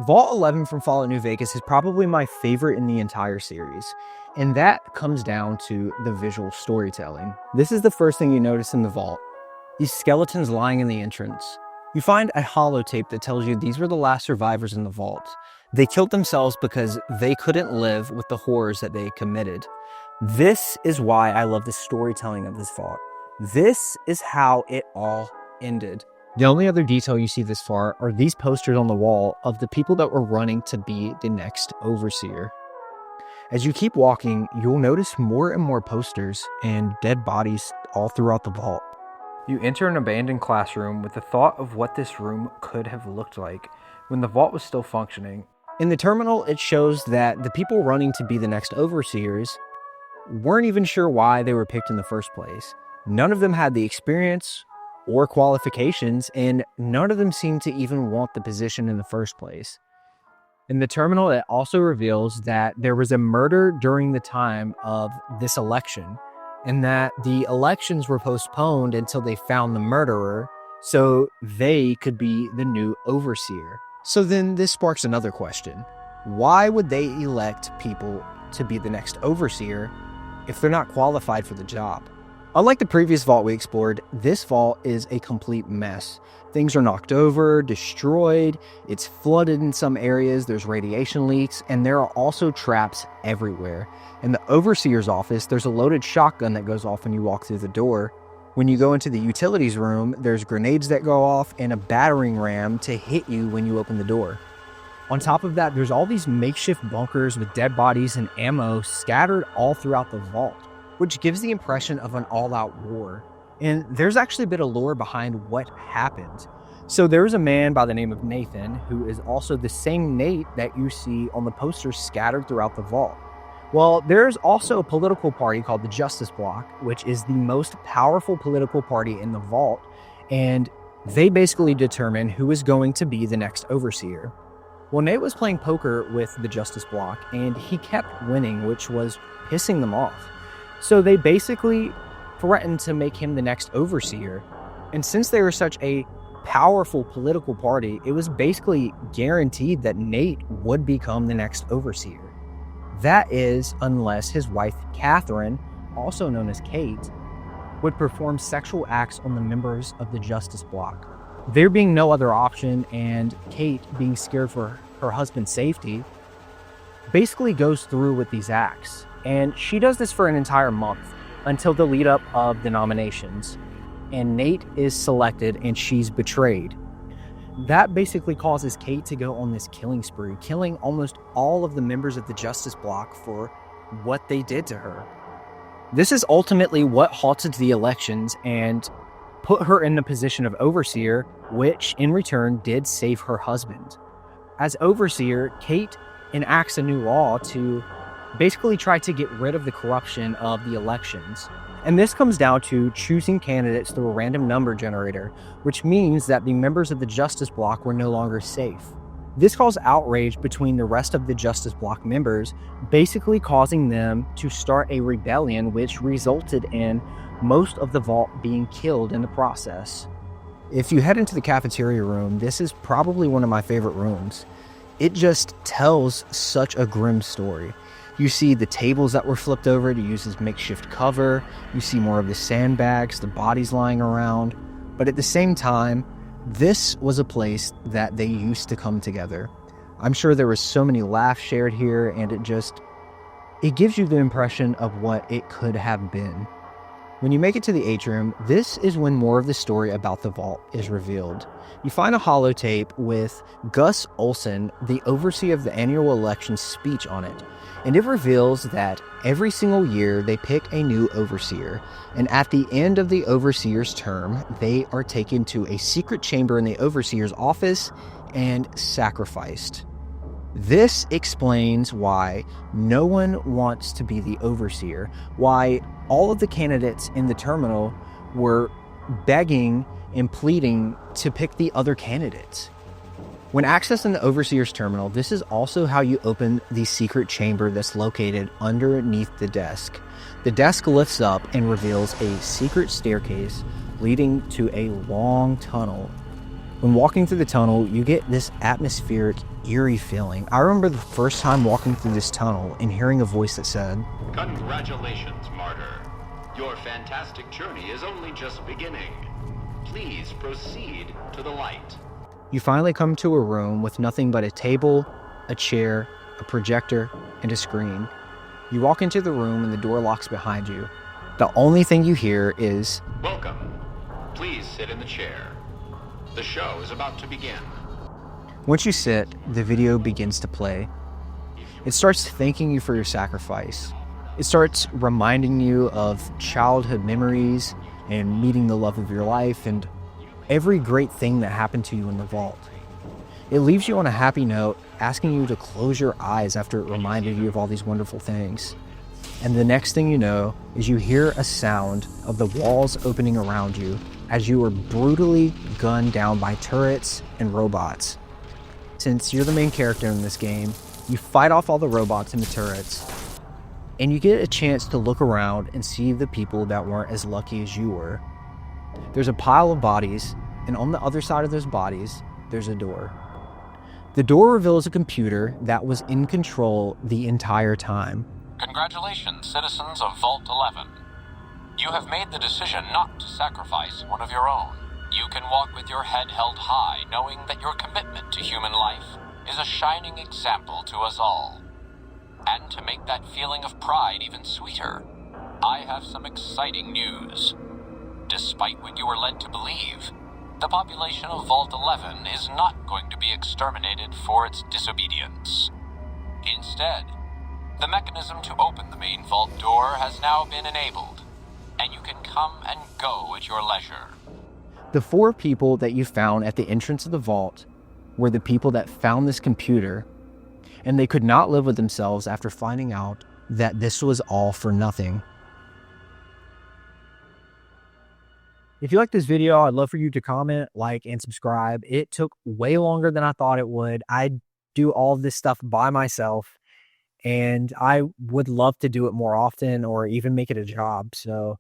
Vault 11 from Fallout New Vegas is probably my favorite in the entire series, and that comes down to the visual storytelling. This is the first thing you notice in the vault. These skeletons lying in the entrance. You find a holotape that tells you these were the last survivors in the vault. They killed themselves because they couldn't live with the horrors that they committed. This is why I love the storytelling of this vault. This is how it all ended. The only other detail you see this far are these posters on the wall of the people that were running to be the next overseer. As you keep walking, you'll notice more and more posters and dead bodies all throughout the vault. You enter an abandoned classroom with the thought of what this room could have looked like when the vault was still functioning. In the terminal, it shows that the people running to be the next overseers weren't even sure why they were picked in the first place. None of them had the experience or qualifications, and none of them seemed to even want the position in the first place. In the terminal, it also reveals that there was a murder during the time of this election, and that the elections were postponed until they found the murderer so they could be the new overseer. So then this sparks another question. Why would they elect people to be the next overseer if they're not qualified for the job? Unlike the previous vault we explored, this vault is a complete mess. Things are knocked over, destroyed, it's flooded in some areas, there's radiation leaks, and there are also traps everywhere. In the overseer's office, there's a loaded shotgun that goes off when you walk through the door. When you go into the utilities room, there's grenades that go off and a battering ram to hit you when you open the door. On top of that, there's all these makeshift bunkers with dead bodies and ammo scattered all throughout the vault, which gives the impression of an all-out war. And there's actually a bit of lore behind what happened. So there was a man by the name of Nathan, who is also the same Nate that you see on the posters scattered throughout the vault. Well, there's also a political party called the Justice Bloc, which is the most powerful political party in the vault, and they basically determine who is going to be the next overseer. Well, Nate was playing poker with the Justice Bloc, and he kept winning, which was pissing them off. So they basically threatened to make him the next overseer. And since they were such a powerful political party, it was basically guaranteed that Nate would become the next overseer. That is, unless his wife, Catherine, also known as Kate, would perform sexual acts on the members of the Justice Bloc. There being no other option, and Kate being scared for her husband's safety, basically goes through with these acts. And she does this for an entire month until the lead up of the nominations. And Nate is selected and she's betrayed. That basically causes Kate to go on this killing spree, killing almost all of the members of the Justice Bloc for what they did to her. This is ultimately what halted the elections and put her in the position of overseer, which in return did save her husband. As overseer, Kate enacts a new law to basically try to get rid of the corruption of the elections. And this comes down to choosing candidates through a random number generator, which means that the members of the Justice Bloc were no longer safe. This caused outrage between the rest of the Justice Bloc members, basically causing them to start a rebellion, which resulted in most of the vault being killed in the process. If you head into the cafeteria room, this is probably one of my favorite rooms. It just tells such a grim story. You see the tables that were flipped over to use as makeshift cover. You see more of the sandbags, the bodies lying around. But at the same time, this was a place that they used to come together. I'm sure there was so many laughs shared here, and it gives you the impression of what it could have been. When you make it to the atrium, this is when more of the story about the vault is revealed. You find a holotape with Gus Olson, the overseer of the annual election speech on it. And it reveals that every single year they pick a new overseer. And at the end of the overseer's term, they are taken to a secret chamber in the overseer's office and sacrificed. This explains why no one wants to be the overseer, why all of the candidates in the terminal were begging and pleading to pick the other candidates. When accessing the overseer's terminal, this is also how you open the secret chamber that's located underneath the desk. The desk lifts up and reveals a secret staircase leading to a long tunnel. When walking through the tunnel, you get this atmospheric, eerie feeling. I remember the first time walking through this tunnel and hearing a voice that said, "Congratulations, martyr. Your fantastic journey is only just beginning. Please proceed to the light." You finally come to a room with nothing but a table, a chair, a projector, and a screen. You walk into the room and the door locks behind you. The only thing you hear is, "Welcome. Please sit in the chair. The show is about to begin." Once you sit, the video begins to play. It starts thanking you for your sacrifice. It starts reminding you of childhood memories and meeting the love of your life and every great thing that happened to you in the vault. It leaves you on a happy note, asking you to close your eyes after it reminded you of all these wonderful things. And the next thing you know is you hear a sound of the walls opening around you as you are brutally gunned down by turrets and robots. Since you're the main character in this game, you fight off all the robots and the turrets, and you get a chance to look around and see the people that weren't as lucky as you were. There's a pile of bodies, and on the other side of those bodies, there's a door. The door reveals a computer that was in control the entire time. "Congratulations, citizens of Vault-11. You have made the decision not to sacrifice one of your own. You can walk with your head held high, knowing that your commitment to human life is a shining example to us all. And to make that feeling of pride even sweeter, I have some exciting news. Despite what you were led to believe, the population of Vault-11 is not going to be exterminated for its disobedience. Instead, the mechanism to open the main vault door has now been enabled, and you can come and go at your leisure." The 4 people that you found at the entrance of the vault were the people that found this computer, and they could not live with themselves after finding out that this was all for nothing. If you like this video, I'd love for you to comment, like, and subscribe. It took way longer than I thought it would. I do all of this stuff by myself, and I would love to do it more often or even make it a job. So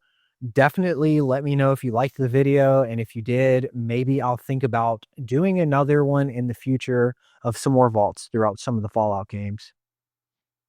definitely let me know if you liked the video, and if you did, maybe I'll think about doing another one in the future of some more vaults throughout some of the Fallout games.